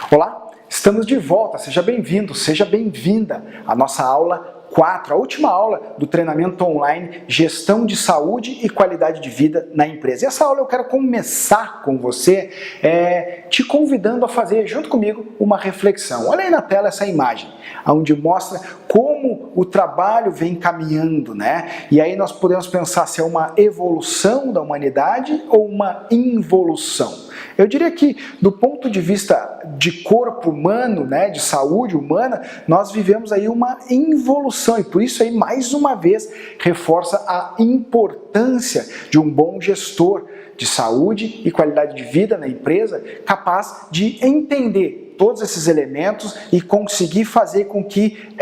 Olá, estamos de volta, seja bem-vindo, seja bem-vinda à nossa aula 4, a última aula do treinamento online Gestão de Saúde e Qualidade de Vida na Empresa. E essa aula eu quero começar com você, te convidando a fazer junto comigo uma reflexão. Olha aí na tela essa imagem, onde mostra como o trabalho vem caminhando, né? E aí nós podemos pensar se é uma evolução da humanidade ou uma involução. Eu diria que, do ponto de vista de corpo humano, né, de saúde humana, nós vivemos aí uma involução e por isso aí, mais uma vez, reforça a importância de um bom gestor de saúde e qualidade de vida na empresa, capaz de entender todos esses elementos e conseguir fazer com que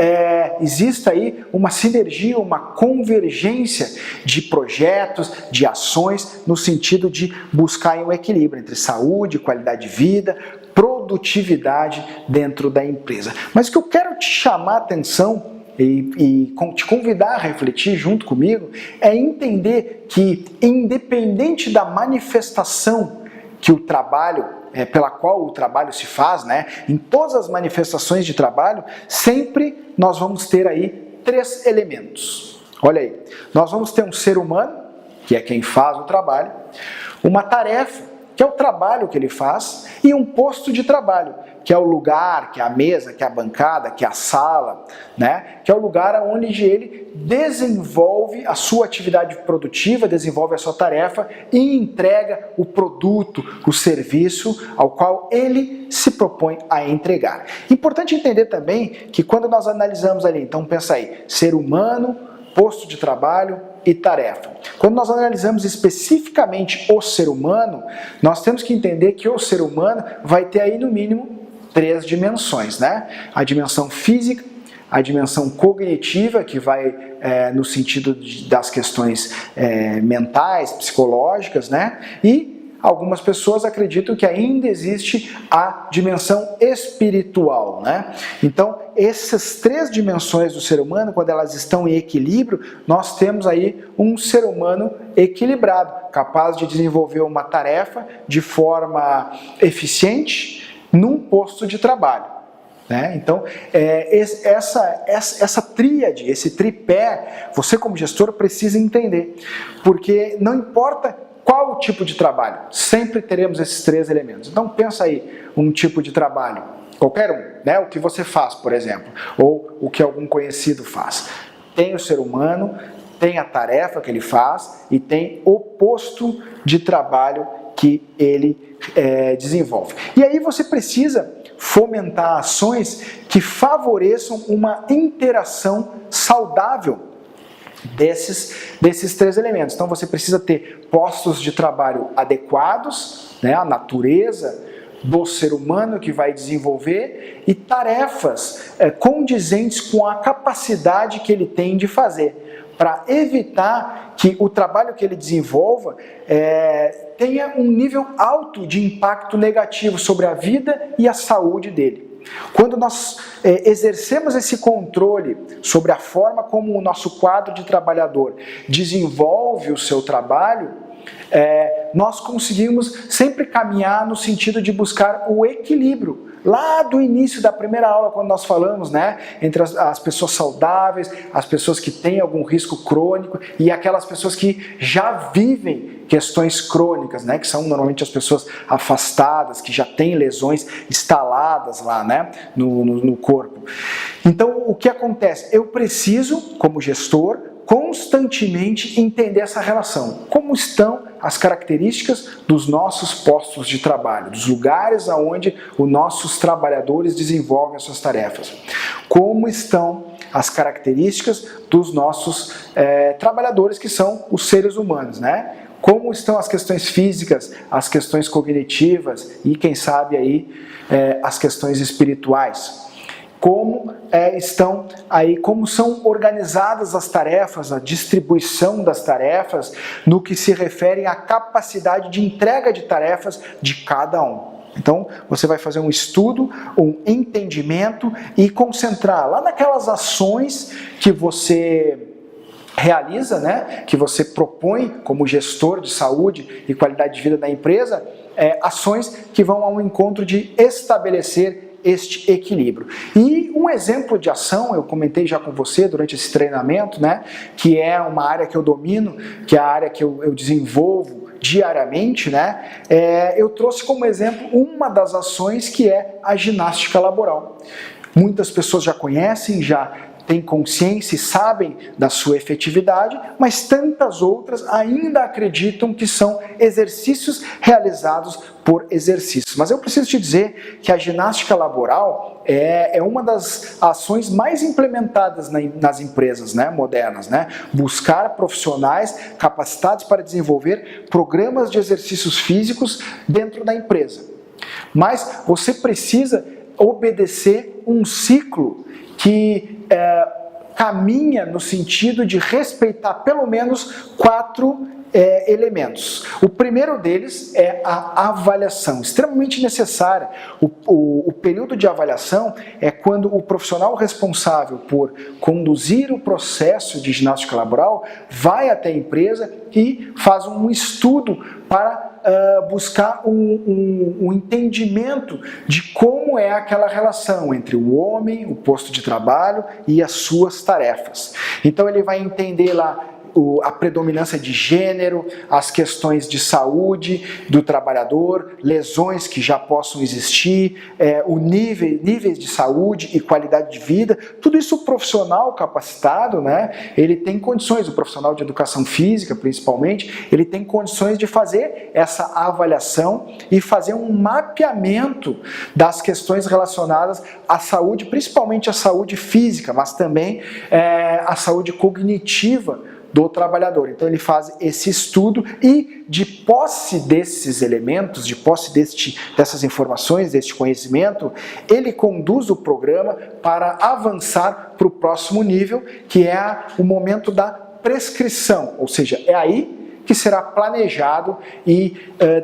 exista aí uma sinergia, uma convergência de projetos, de ações, no sentido de buscar um equilíbrio entre saúde, qualidade de vida, produtividade dentro da empresa. Mas o que eu quero te chamar a atenção e te convidar a refletir junto comigo é entender que, independente da manifestação que o trabalho pela qual o trabalho se faz, né? Em todas as manifestações de trabalho, sempre nós vamos ter aí 3 elementos. Olha aí, nós vamos ter um ser humano, que é quem faz o trabalho, uma tarefa, que é o trabalho que ele faz, e um posto de trabalho, que é o lugar, que é a mesa, que é a bancada, que é a sala, né? Que é o lugar onde ele desenvolve a sua atividade produtiva, desenvolve a sua tarefa e entrega o produto, o serviço ao qual ele se propõe a entregar. Importante entender também que quando nós analisamos ali, então pensa aí, ser humano, posto de trabalho e tarefa. Quando nós analisamos especificamente o ser humano, nós temos que entender que o ser humano vai ter aí no mínimo 3 dimensões, né? A dimensão física, a dimensão cognitiva, que vai no sentido das questões mentais, psicológicas, né? E algumas pessoas acreditam que ainda existe a dimensão espiritual, né? Então, essas 3 dimensões do ser humano, quando elas estão em equilíbrio, nós temos aí um ser humano equilibrado, capaz de desenvolver uma tarefa de forma eficiente num posto de trabalho. Então, essa tríade, esse tripé, você como gestor precisa entender, porque não importa qual o tipo de trabalho, sempre teremos esses 3 elementos. Então pensa aí, um tipo de trabalho, qualquer um, né? O que você faz, por exemplo, ou o que algum conhecido faz. Tem o ser humano, tem a tarefa que ele faz e tem o posto de trabalho que ele desenvolve. E aí você precisa fomentar ações que favoreçam uma interação saudável desses 3 elementos. Então você precisa ter postos de trabalho adequados, né, a natureza do ser humano que vai desenvolver e tarefas condizentes com a capacidade que ele tem de fazer, para evitar que o trabalho que ele desenvolva tenha um nível alto de impacto negativo sobre a vida e a saúde dele. Quando nós exercemos esse controle sobre a forma como o nosso quadro de trabalhador desenvolve o seu trabalho, nós conseguimos sempre caminhar no sentido de buscar o equilíbrio. Lá do início da primeira aula, quando nós falamos, né, entre as pessoas saudáveis, as pessoas que têm algum risco crônico e aquelas pessoas que já vivem questões crônicas, né, que são normalmente as pessoas afastadas, que já têm lesões instaladas lá, né, no corpo. Então, o que acontece? Eu preciso, como gestor, constantemente entender essa relação. Como estão as características dos nossos postos de trabalho, dos lugares onde os nossos trabalhadores desenvolvem as suas tarefas. Como estão as características dos nossos trabalhadores, que são os seres humanos, né? Como estão as questões físicas, as questões cognitivas e, quem sabe, aí, as questões espirituais. Como estão aí, como são organizadas as tarefas, a distribuição das tarefas, no que se refere à capacidade de entrega de tarefas de cada um. Então, você vai fazer um estudo, um entendimento e concentrar lá naquelas ações que você realiza, né, que você propõe como gestor de saúde e qualidade de vida da empresa, ações que vão ao encontro de estabelecer este equilíbrio. E um exemplo de ação, eu comentei já com você durante esse treinamento, né, que é uma área que eu domino, que é a área que eu desenvolvo diariamente, né, eu trouxe como exemplo uma das ações que é a ginástica laboral. Muitas pessoas já conhecem, já têm consciência e sabem da sua efetividade, mas tantas outras ainda acreditam que são exercícios realizados por exercícios. Mas eu preciso te dizer que a ginástica laboral é uma das ações mais implementadas nas empresas, né, modernas, né? Buscar profissionais capacitados para desenvolver programas de exercícios físicos dentro da empresa. Mas você precisa obedecer um ciclo que caminha no sentido de respeitar pelo menos 4 elementos. O primeiro deles é a avaliação, extremamente necessária. O período de avaliação é quando o profissional responsável por conduzir o processo de ginástica laboral vai até a empresa e faz um estudo para buscar um entendimento de como é aquela relação entre o homem, o posto de trabalho e as suas tarefas. Então ele vai entender lá a predominância de gênero, as questões de saúde do trabalhador, lesões que já possam existir, níveis de saúde e qualidade de vida, tudo isso o profissional capacitado, né, ele tem condições, o profissional de educação física principalmente, ele tem condições de fazer essa avaliação e fazer um mapeamento das questões relacionadas à saúde, principalmente a saúde física, mas também a saúde cognitiva do trabalhador. Então ele faz esse estudo e, de posse desses elementos, de posse dessas informações, deste conhecimento, ele conduz o programa para avançar para o próximo nível, que é o momento da prescrição, ou seja, é aí que será planejado e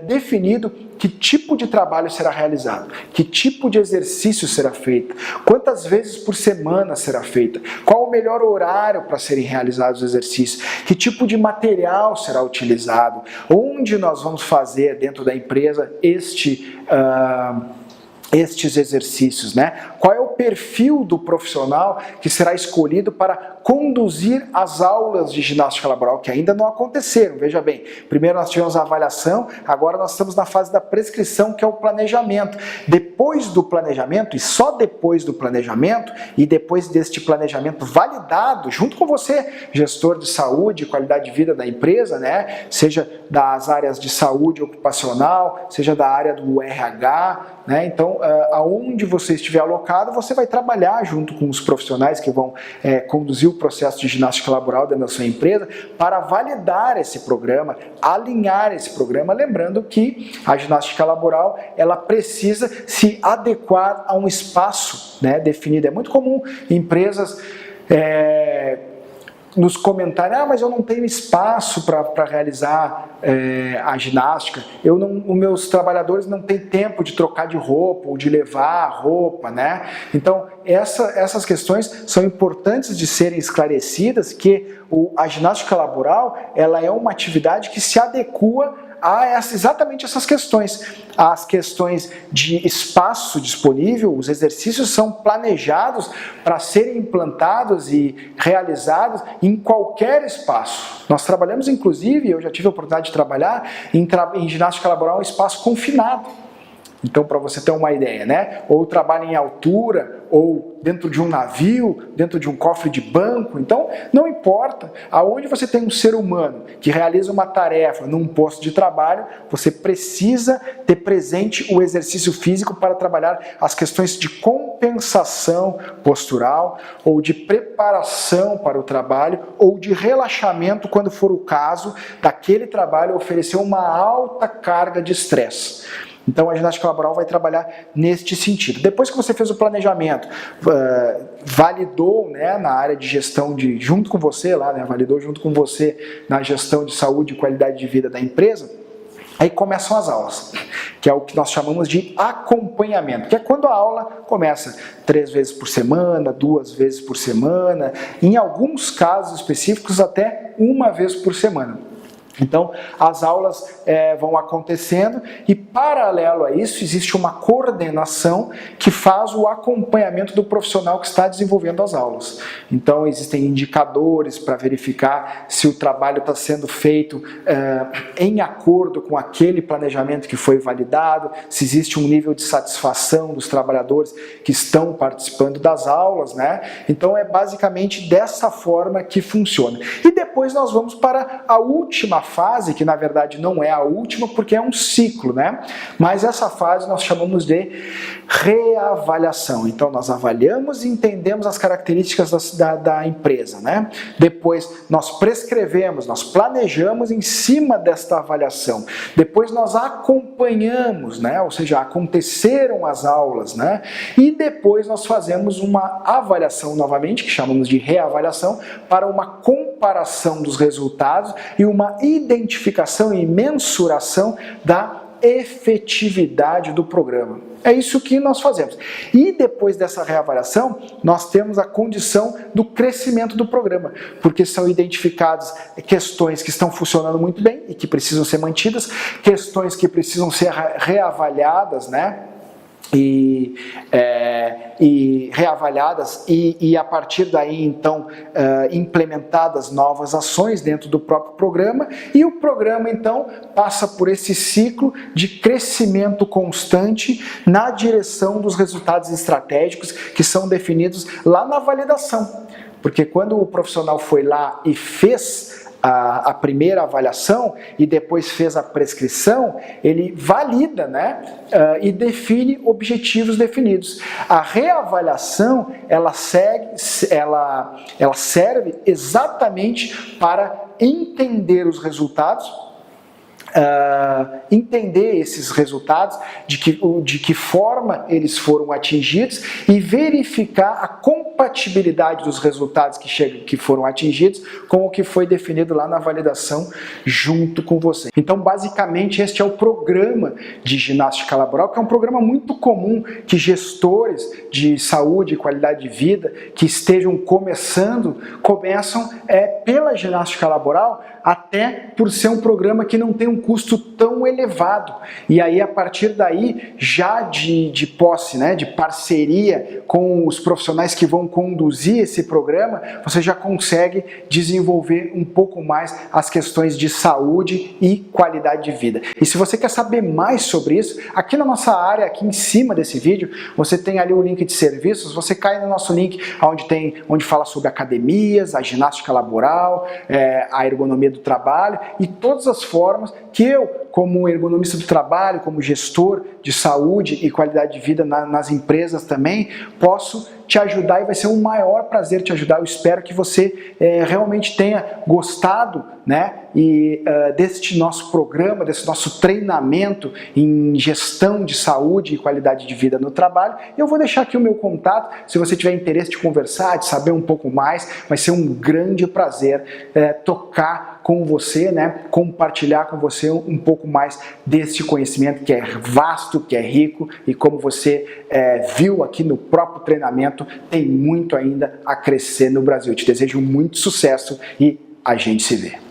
definido que tipo de trabalho será realizado, que tipo de exercício será feito, quantas vezes por semana será feita, qual o melhor horário para serem realizados os exercícios, que tipo de material será utilizado, onde nós vamos fazer dentro da empresa estes exercícios, né? Qual é o perfil do profissional que será escolhido para conduzir as aulas de ginástica laboral, que ainda não aconteceram, veja bem. Primeiro nós tivemos a avaliação, agora nós estamos na fase da prescrição, que é o planejamento. Depois do planejamento, e só depois do planejamento, e depois deste planejamento validado, junto com você, gestor de saúde e qualidade de vida da empresa, né? Seja das áreas de saúde ocupacional, seja da área do RH, né? Então, aonde você estiver alocado, você vai trabalhar junto com os profissionais que vão conduzir o processo de ginástica laboral dentro da sua empresa para validar esse programa, alinhar esse programa, lembrando que a ginástica laboral ela precisa se adequar a um espaço, né, definido. É muito comum empresas nos comentários, mas eu não tenho espaço para realizar a ginástica, os meus trabalhadores não têm tempo de trocar de roupa ou de levar a roupa, né? Então, essas questões são importantes de serem esclarecidas, que a ginástica laboral ela é uma atividade que se adequa a exatamente essas questões. As questões de espaço disponível, os exercícios são planejados para serem implantados e realizados em qualquer espaço. Nós trabalhamos, inclusive, eu já tive a oportunidade de trabalhar em ginástica laboral em espaço confinado. Então, para você ter uma ideia, né? Ou trabalha em altura, ou dentro de um navio, dentro de um cofre de banco. Então, não importa. Aonde você tem um ser humano que realiza uma tarefa num posto de trabalho, você precisa ter presente o exercício físico para trabalhar as questões de compensação postural, ou de preparação para o trabalho, ou de relaxamento, quando for o caso daquele trabalho oferecer uma alta carga de estresse. Então a ginástica laboral vai trabalhar neste sentido. Depois que você fez o planejamento, validou, né, na área de gestão, junto com você lá, né, validou junto com você na gestão de saúde e qualidade de vida da empresa, aí começam as aulas, que é o que nós chamamos de acompanhamento, que é quando a aula começa 3 vezes por semana, 2 vezes por semana, em alguns casos específicos até 1 vez por semana. Então, as aulas vão acontecendo e, paralelo a isso, existe uma coordenação que faz o acompanhamento do profissional que está desenvolvendo as aulas. Então, existem indicadores para verificar se o trabalho está sendo feito em acordo com aquele planejamento que foi validado, se existe um nível de satisfação dos trabalhadores que estão participando das aulas, né? Então, é basicamente dessa forma que funciona. E depois nós vamos para a última fase, que na verdade não é a última porque é um ciclo, né? Mas essa fase nós chamamos de reavaliação. Então nós avaliamos e entendemos as características da empresa, né? Depois nós prescrevemos, nós planejamos em cima desta avaliação. Depois nós acompanhamos, né? Ou seja, aconteceram as aulas, né? E depois nós fazemos uma avaliação novamente, que chamamos de reavaliação, para uma comparação dos resultados e uma identificação e mensuração da efetividade do programa. É isso que nós fazemos. E depois dessa reavaliação, nós temos a condição do crescimento do programa, porque são identificadas questões que estão funcionando muito bem e que precisam ser mantidas, questões que precisam ser reavaliadas, né? E reavaliadas e a partir daí então implementadas novas ações dentro do próprio programa, e o programa então passa por esse ciclo de crescimento constante na direção dos resultados estratégicos que são definidos lá na validação, porque quando o profissional foi lá e fez a primeira avaliação e depois fez a prescrição, ele valida, né, e define objetivos definidos. A reavaliação, ela serve exatamente para entender os resultados, entender esses resultados, de que forma eles foram atingidos e verificar a compatibilidade dos resultados que foram atingidos com o que foi definido lá na validação junto com você. Então, basicamente, este é o programa de ginástica laboral, que é um programa muito comum que gestores de saúde e qualidade de vida que estejam começam pela ginástica laboral, até por ser um programa que não tem um custo tão elevado. E aí, a partir daí, já de posse, né, de parceria com os profissionais que vão conduzir esse programa, você já consegue desenvolver um pouco mais as questões de saúde e qualidade de vida. E se você quer saber mais sobre isso, aqui na nossa área, aqui em cima desse vídeo, você tem ali o link de serviços, você cai no nosso link onde fala sobre academias, a ginástica laboral, a ergonomia do trabalho e todas as formas que eu, como ergonomista do trabalho, como gestor de saúde e qualidade de vida nas empresas também, posso te ajudar e vai ser um maior prazer te ajudar. Eu espero que você realmente tenha gostado, né, deste nosso programa, desse nosso treinamento em gestão de saúde e qualidade de vida no trabalho. Eu vou deixar aqui o meu contato, se você tiver interesse de conversar, de saber um pouco mais, vai ser um grande prazer tocar com você, né, compartilhar com você um pouco mais desse conhecimento que é vasto, que é rico e como você viu aqui no próprio treinamento, tem muito ainda a crescer no Brasil. Eu te desejo muito sucesso e a gente se vê.